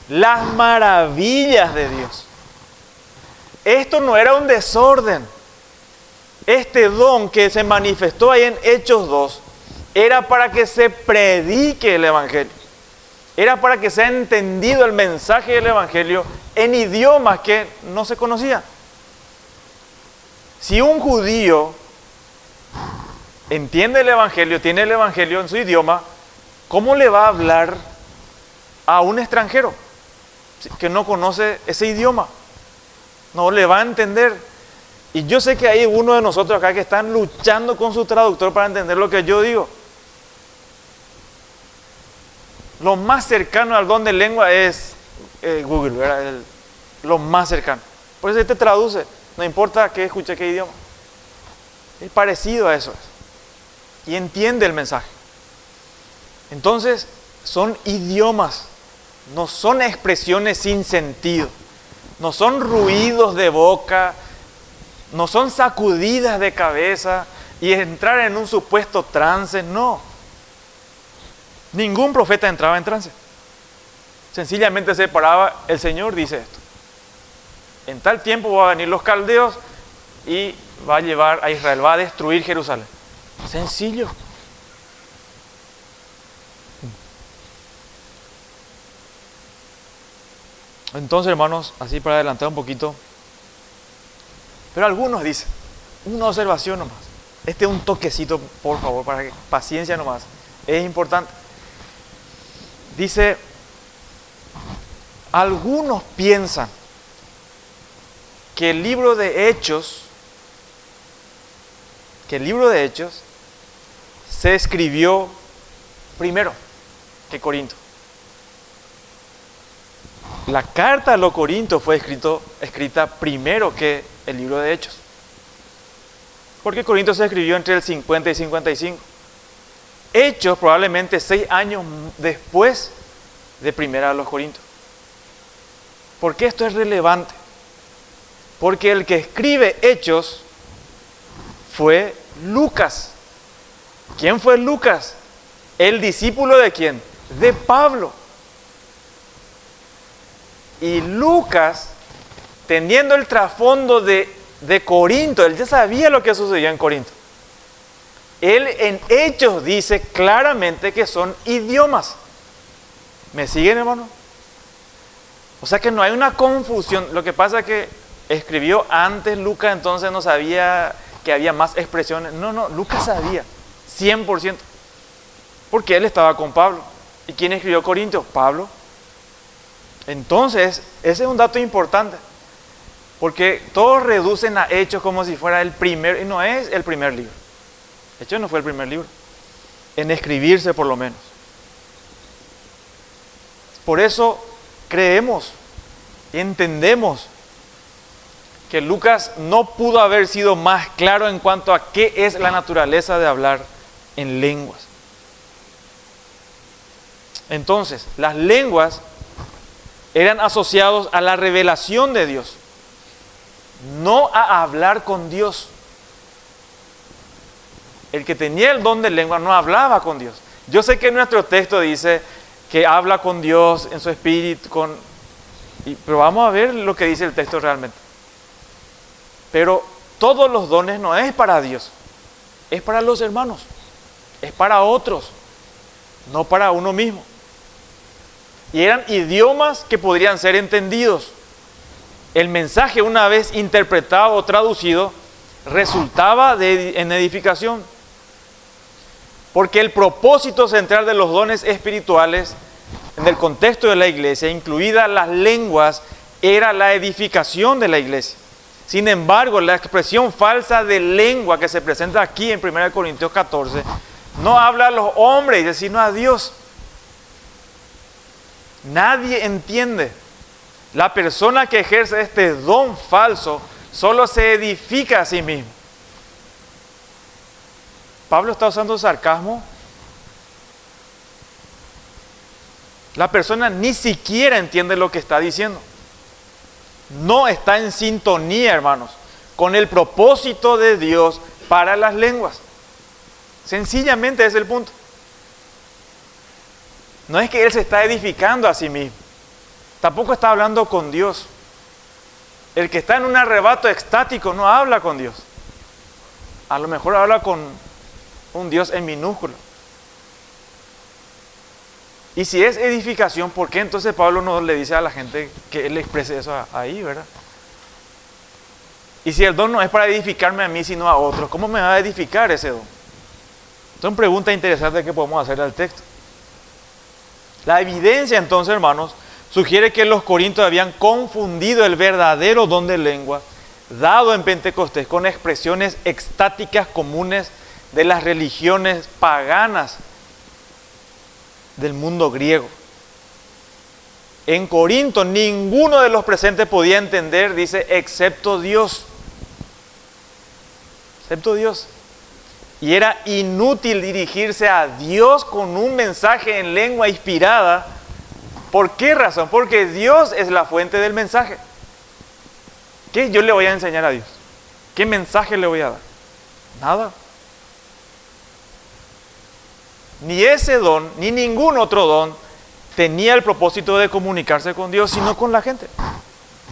Las maravillas de Dios. Esto no era un desorden. Este don que se manifestó ahí en Hechos 2 era para que se predique el Evangelio. Era para que sea entendido el mensaje del Evangelio en idiomas que no se conocían. Si un judío entiende el Evangelio, tiene el Evangelio en su idioma, ¿cómo le va a hablar a un extranjero que no conoce ese idioma? No le va a entender. Y yo sé que hay uno de nosotros acá que están luchando con su traductor para entender lo que yo digo. Lo más cercano al don de lengua es Google, ¿verdad? Lo más cercano. Por eso te traduce, no importa que escuche qué idioma. Es parecido a eso. Y entiende el mensaje. Entonces, son idiomas, no son expresiones sin sentido, no son ruidos de boca, no son sacudidas de cabeza y entrar en un supuesto trance, no. Ningún profeta entraba en trance. Sencillamente se paraba, el Señor dice esto. En tal tiempo van a venir los caldeos y va a llevar a Israel, va a destruir Jerusalén. Sencillo. Entonces, hermanos, así para adelantar un poquito, pero algunos dicen, una observación nomás, este es un toquecito, por favor, para que paciencia nomás, es importante. Dice, algunos piensan que el libro de Hechos se escribió primero que Corinto. La carta a los Corintios fue escrita primero que el libro de Hechos. Porque Corinto se escribió entre el 50 y 55. Hechos probablemente 6 años después de primera a los Corintios. ¿Por qué esto es relevante? Porque el que escribe Hechos fue Lucas. ¿Quién fue Lucas? ¿El discípulo de quién? De Pablo. Y Lucas, teniendo el trasfondo de Corinto, él ya sabía lo que sucedió en Corinto. Él en Hechos dice claramente que son idiomas. ¿Me siguen, hermano? O sea que no hay una confusión. Lo que pasa es que escribió antes Lucas, entonces no sabía que había más expresiones. No, Lucas sabía, 100%. Porque él estaba con Pablo. ¿Y quién escribió Corintios? Pablo. Entonces, ese es un dato importante. Porque todos reducen a Hechos como si fuera el primer, y no es el primer libro. Hechos no fue el primer libro. En escribirse por lo menos. Por eso creemos y entendemos que Lucas no pudo haber sido más claro en cuanto a qué es la naturaleza de hablar en lenguas. Entonces, las lenguas eran asociados a la revelación de Dios, no a hablar con Dios. El que tenía el don de lengua no hablaba con Dios. Yo sé que nuestro texto dice que habla con Dios en su espíritu, pero vamos a ver lo que dice el texto realmente. Pero todos los dones no es para Dios, es para los hermanos, es para otros, no para uno mismo. Y eran idiomas que podrían ser entendidos. El mensaje, una vez interpretado o traducido, resultaba en edificación. Porque el propósito central de los dones espirituales, en el contexto de la iglesia, incluidas las lenguas, era la edificación de la iglesia. Sin embargo, la expresión falsa de lengua que se presenta aquí en 1 Corintios 14, no habla a los hombres, sino a Dios. Nadie entiende. La persona que ejerce este don falso solo se edifica a sí mismo. Pablo está usando sarcasmo. La persona ni siquiera entiende lo que está diciendo. No está en sintonía, hermanos, con el propósito de Dios para las lenguas. Sencillamente ese es el punto. No es que él se está edificando a sí mismo. Tampoco está hablando con Dios. El que está en un arrebato extático no habla con Dios. A lo mejor habla con un Dios en minúsculo. Y si es edificación, ¿por qué entonces Pablo no le dice a la gente que él exprese eso ahí, verdad? Y si el don no es para edificarme a mí, sino a otros, ¿cómo me va a edificar ese don? Son preguntas interesantes que podemos hacer al texto. La evidencia entonces, hermanos, sugiere que los corintios habían confundido el verdadero don de lengua dado en Pentecostés con expresiones extáticas comunes de las religiones paganas del mundo griego. En Corinto ninguno de los presentes podía entender, dice, excepto Dios. Excepto Dios. Y era inútil dirigirse a Dios con un mensaje en lengua inspirada. ¿Por qué razón? Porque Dios es la fuente del mensaje. ¿Qué yo le voy a enseñar a Dios? ¿Qué mensaje le voy a dar? Nada. Ni ese don, ni ningún otro don tenía el propósito de comunicarse con Dios, sino con la gente.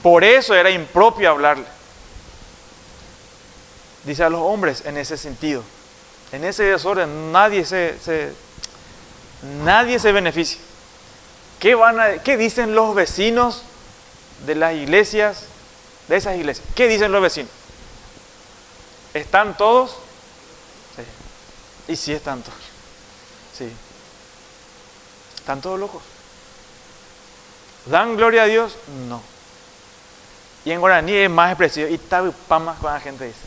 Por eso era impropio hablarle. Dice a los hombres en ese sentido. En ese desorden nadie se beneficia. ¿Qué dicen los vecinos de las iglesias, de esas iglesias. ¿Qué dicen los vecinos? ¿Están todos? Sí. Y sí están todos. Sí. ¿Están todos locos? ¿Dan gloria a Dios? No. Y en guaraní es más expresivo. Y tabupamas con la gente dice.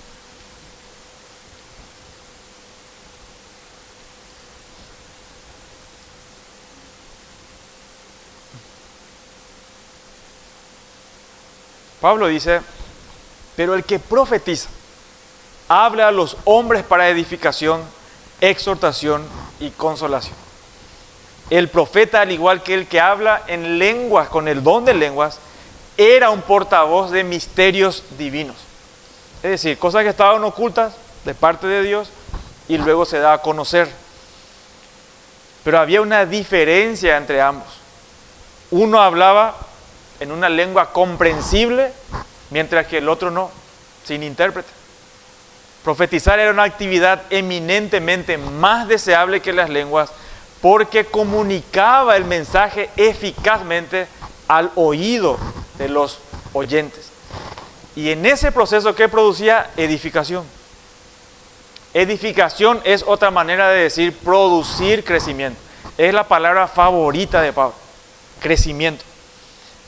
Pablo dice, pero el que profetiza, habla a los hombres para edificación, exhortación y consolación. El profeta, al igual que el que habla en lenguas, con el don de lenguas, era un portavoz de misterios divinos. Es decir, cosas que estaban ocultas de parte de Dios y luego se da a conocer. Pero había una diferencia entre ambos. Uno hablaba en una lengua comprensible, mientras que el otro no, sin intérprete. Profetizar era una actividad eminentemente más deseable que las lenguas, porque comunicaba el mensaje eficazmente al oído de los oyentes. Y en ese proceso, ¿qué producía? Edificación. Edificación es otra manera de decir producir crecimiento. Es la palabra favorita de Pablo. Crecimiento.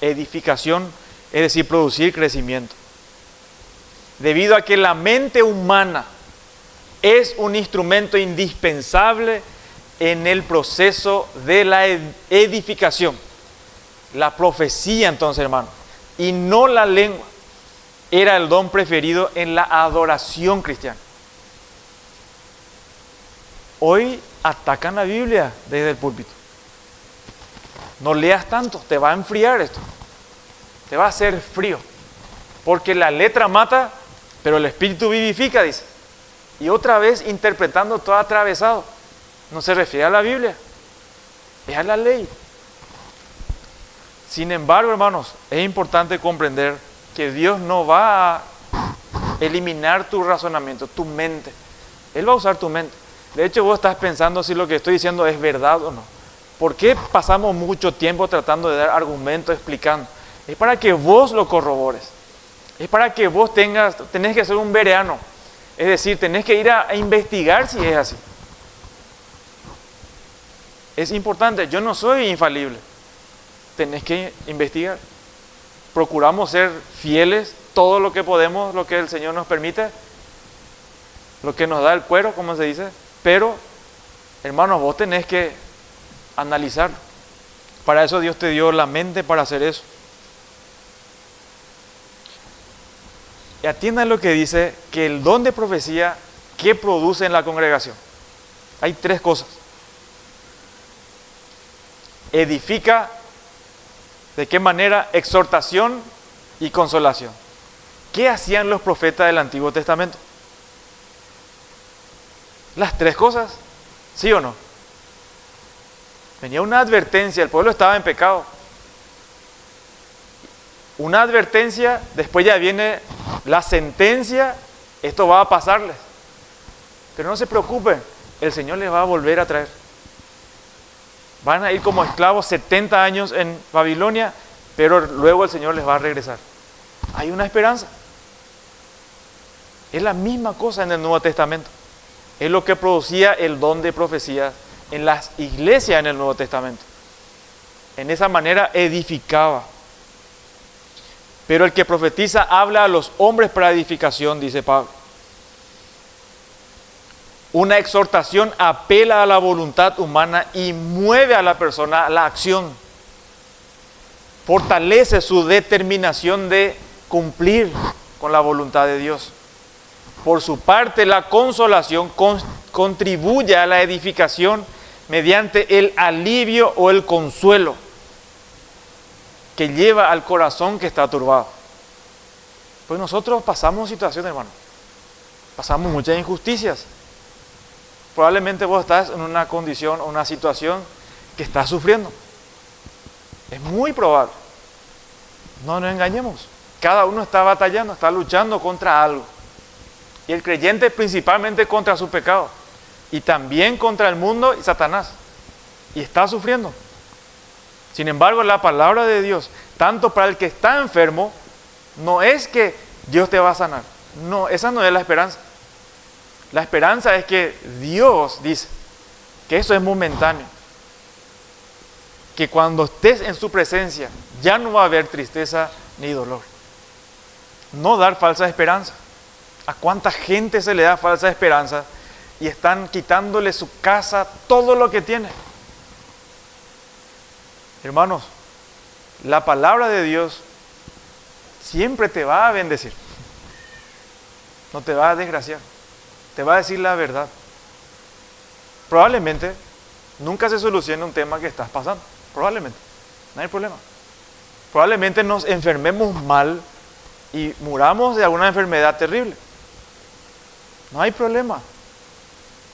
Edificación, es decir, producir crecimiento. Debido a que la mente humana es un instrumento indispensable en el proceso de la edificación. La profecía, entonces, hermano, y no la lengua, era el don preferido en la adoración cristiana. Hoy atacan la Biblia desde el púlpito. No leas tanto, te va a enfriar esto. Te va a hacer frío. Porque la letra mata, pero el espíritu vivifica, dice. Y otra vez interpretando todo atravesado. No se refiere a la Biblia, es a la ley. Sin embargo, hermanos, es importante comprender que Dios no va a eliminar tu razonamiento, tu mente. Él va a usar tu mente. De hecho, vos estás pensando si lo que estoy diciendo es verdad o no. ¿Por qué pasamos mucho tiempo tratando de dar argumentos, explicando? Es para que vos lo corrobores. Es para que vos tenés que ser un bereano. Es decir, tenés que ir a investigar si es así. Es importante, yo no soy infalible. Tenés que investigar. Procuramos ser fieles, todo lo que podemos, lo que el Señor nos permite, lo que nos da el cuero, como se dice. Pero, hermanos, vos tenés que analizarlo. Para eso Dios te dio la mente para hacer eso. Y atiendan lo que dice, que el don de profecía, ¿qué produce en la congregación? Hay tres cosas. Edifica, ¿de qué manera? Exhortación y consolación. ¿Qué hacían los profetas del Antiguo Testamento? Las tres cosas, ¿sí o no? Venía una advertencia, el pueblo estaba en pecado. Una advertencia, después ya viene la sentencia, esto va a pasarles. Pero no se preocupen, el Señor les va a volver a traer. Van a ir como esclavos 70 años en Babilonia, pero luego el Señor les va a regresar. Hay una esperanza. Es la misma cosa en el Nuevo Testamento. Es lo que producía el don de profecía en las iglesias en el Nuevo Testamento. En esa manera edificaba. Pero el que profetiza habla a los hombres para edificación, dice Pablo. Una exhortación apela a la voluntad humana y mueve a la persona a la acción. Fortalece su determinación de cumplir con la voluntad de Dios. Por su parte, la consolación contribuye a la edificación mediante el alivio o el consuelo que lleva al corazón que está turbado. Pues nosotros pasamos situaciones, hermano. Pasamos muchas injusticias. Probablemente vos estás en una condición o una situación que estás sufriendo. Es muy probable. No nos engañemos. Cada uno está batallando, está luchando contra algo. Y el creyente principalmente contra su pecado. Y también contra el mundo y Satanás. Y está sufriendo. Sin embargo, la palabra de Dios tanto para el que está enfermo, no es que Dios te va a sanar. No, esa no es la esperanza. La esperanza es que Dios dice que eso es momentáneo. Que cuando estés en su presencia ya no va a haber tristeza ni dolor. No dar falsa esperanza. ¿A cuánta gente se le da falsa esperanza y están quitándole su casa, todo lo que tiene? Hermanos, la palabra de Dios siempre te va a bendecir. No te va a desgraciar. Te va a decir la verdad. Probablemente nunca se solucione un tema que estás pasando. Probablemente. No hay problema. Probablemente nos enfermemos mal y muramos de alguna enfermedad terrible. No hay problema.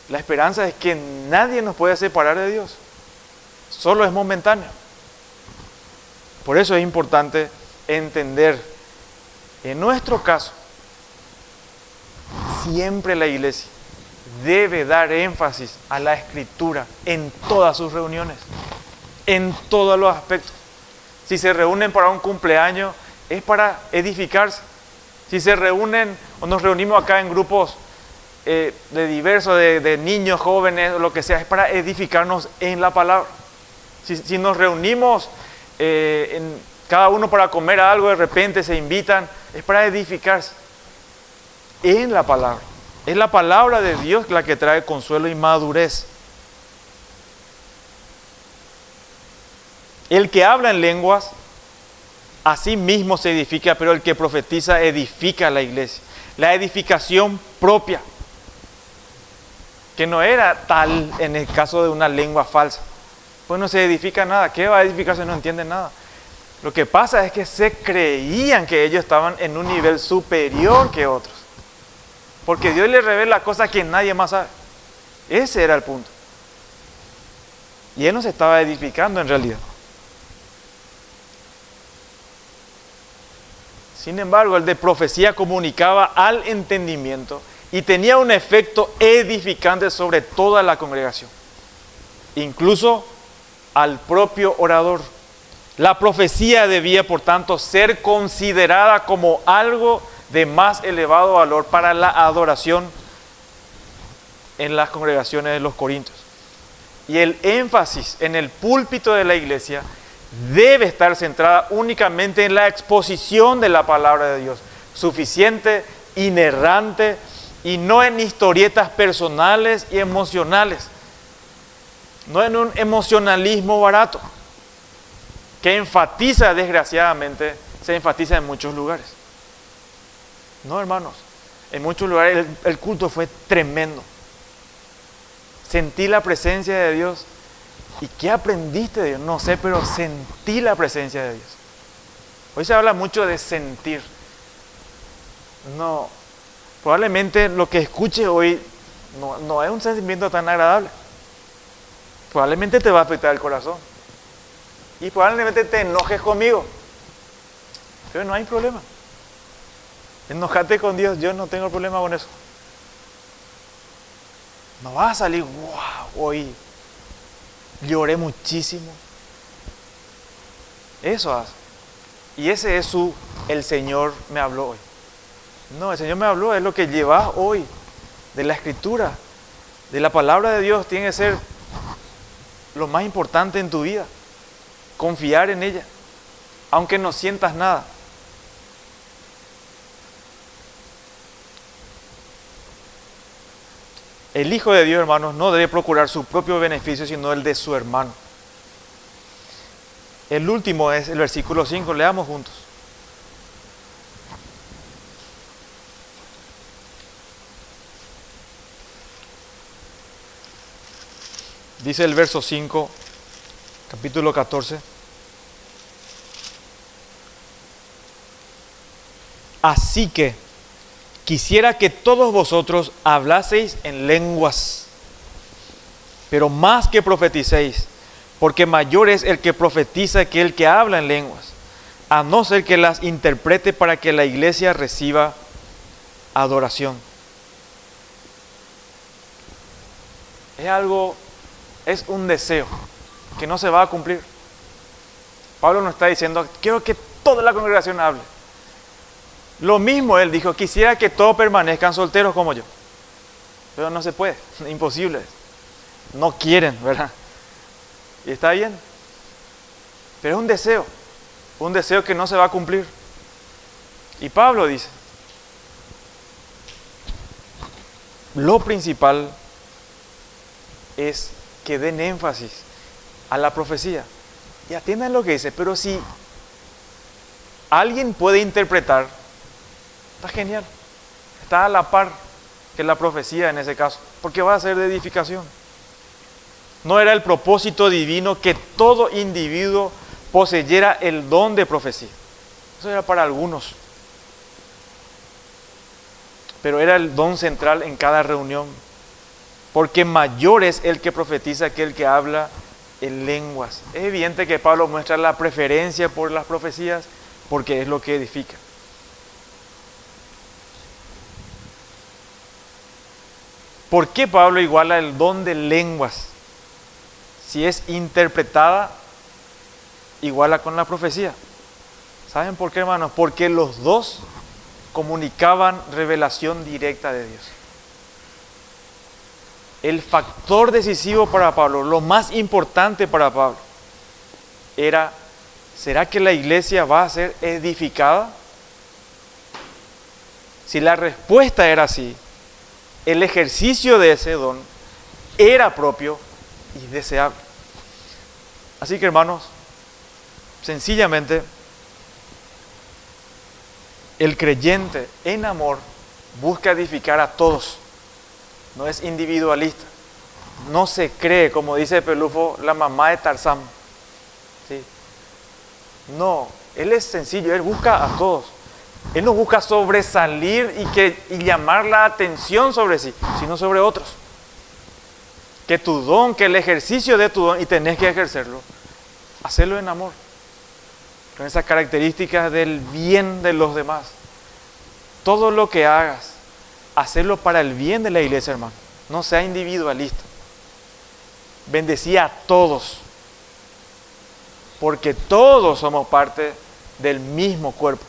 La esperanza es que nadie nos puede separar de Dios. Solo es momentáneo. Por eso es importante entender, en nuestro caso, siempre la iglesia debe dar énfasis a la Escritura en todas sus reuniones, en todos los aspectos. Si se reúnen para un cumpleaños, es para edificarse. Si se reúnen o nos reunimos acá en grupos de diversos, de niños, jóvenes, o lo que sea, es para edificarnos en la palabra. Si nos reunimos cada uno para comer algo, de repente se invitan, es para edificarse en la palabra. Es la palabra de Dios la que trae consuelo y madurez. El que habla en lenguas, a sí mismo se edifica, pero el que profetiza edifica a la iglesia. La edificación propia, que no era tal en el caso de una lengua falsa. Pues no se edifica nada. ¿Qué va a edificar si no entiende nada? Lo que pasa es que se creían que ellos estaban en un nivel superior que otros. Porque Dios les revela cosas que nadie más sabe. Ese era el punto. Y Él nos estaba edificando en realidad. Sin embargo, el de profecía comunicaba al entendimiento y tenía un efecto edificante sobre toda la congregación, incluso al propio orador. La profecía debía, por tanto, ser considerada como algo de más elevado valor para la adoración en las congregaciones de los Corintios. Y el énfasis en el púlpito de la iglesia debe estar centrada únicamente en la exposición de la palabra de Dios, suficiente, inerrante, y no en historietas personales y emocionales, no en un emocionalismo barato, que enfatiza, desgraciadamente, se enfatiza en muchos lugares. No, hermanos, en muchos lugares el culto fue tremendo. Sentí la presencia de Dios. ¿Y qué aprendiste de Dios? No sé, pero sentí la presencia de Dios. Hoy se habla mucho de sentir. No, probablemente lo que escuche hoy no es un sentimiento tan agradable. Probablemente te va a afectar el corazón. Y probablemente te enojes conmigo. Pero no hay problema. Enojate con Dios, yo no tengo problema con eso. No vas a salir, wow, hoy lloré muchísimo. Eso hace. Y ese es el Señor me habló hoy. No, el Señor me habló, es lo que llevas hoy de la Escritura, de la palabra de Dios. Tiene que ser lo más importante en tu vida. Confiar en ella, aunque no sientas nada. El Hijo de Dios, hermanos, no debe procurar su propio beneficio, sino el de su hermano. El último es el versículo 5, leamos juntos. Dice el verso 5, capítulo 14. Así que quisiera que todos vosotros hablaseis en lenguas, pero más que profeticéis, porque mayor es el que profetiza que el que habla en lenguas, a no ser que las interprete para que la iglesia reciba adoración. Es un deseo que no se va a cumplir. Pablo no está diciendo, quiero que toda la congregación hable. Lo mismo él dijo, quisiera que todos permanezcan solteros como yo. Pero no se puede, imposible. No quieren, ¿verdad? Y está bien. Pero es un deseo que no se va a cumplir. Y Pablo dice, lo principal es que den énfasis a la profecía. Y atiendan lo que dice, pero si alguien puede interpretar, está genial. Está a la par que la profecía en ese caso, porque va a ser de edificación. No era el propósito divino que todo individuo poseyera el don de profecía. Eso era para algunos. Pero era el don central en cada reunión. Porque mayor es el que profetiza que el que habla en lenguas. Es evidente que Pablo muestra la preferencia por las profecías porque es lo que edifica. ¿Por qué Pablo iguala el don de lenguas? Si es interpretada, iguala con la profecía. ¿Saben por qué, hermanos? Porque los dos comunicaban revelación directa de Dios. El factor decisivo para Pablo, lo más importante para Pablo, era, ¿será que la iglesia va a ser edificada? Si la respuesta era sí, el ejercicio de ese don era propio y deseable. Así que, hermanos, sencillamente, el creyente en amor busca edificar a todos. No es individualista. No se cree, como dice Pelufo, la mamá de Tarzán. ¿Sí? No, él es sencillo, él busca a todos. Él no busca sobresalir y llamar la atención sobre sí, sino sobre otros. Que tu don, que el ejercicio de tu don, y tenés que ejercerlo, hacerlo en amor. Con esas características del bien de los demás. Todo lo que hagas, hacerlo para el bien de la iglesia, hermano. No sea individualista. Bendecí a todos. Porque todos somos parte del mismo cuerpo.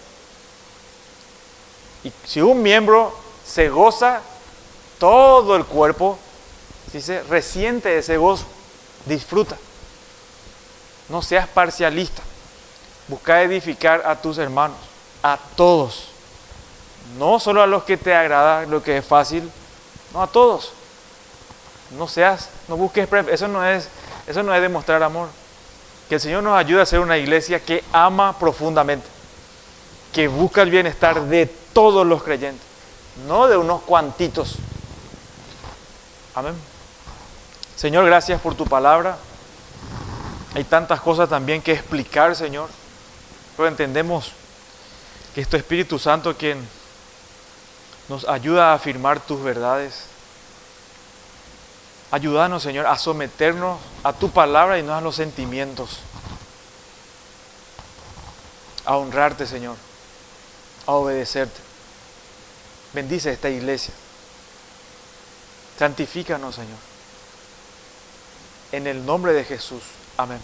Y si un miembro se goza, todo el cuerpo, dice, resiente ese gozo, disfruta. No seas parcialista. Busca edificar a tus hermanos, a todos. No solo a los que te agrada, lo que es fácil, no, a todos. No busques, eso no es demostrar amor. Que el Señor nos ayude a ser una iglesia que ama profundamente, que busca el bienestar de todos los creyentes, no de unos cuantitos. Amén. Señor, gracias por tu palabra. Hay tantas cosas también que explicar, Señor, pero entendemos que es tu Espíritu Santo quien nos ayuda a afirmar tus verdades. Ayúdanos, Señor, a someternos a tu palabra y no a los sentimientos. A honrarte, Señor. A obedecerte. Bendice esta iglesia. Santifícanos, Señor. En el nombre de Jesús. Amén.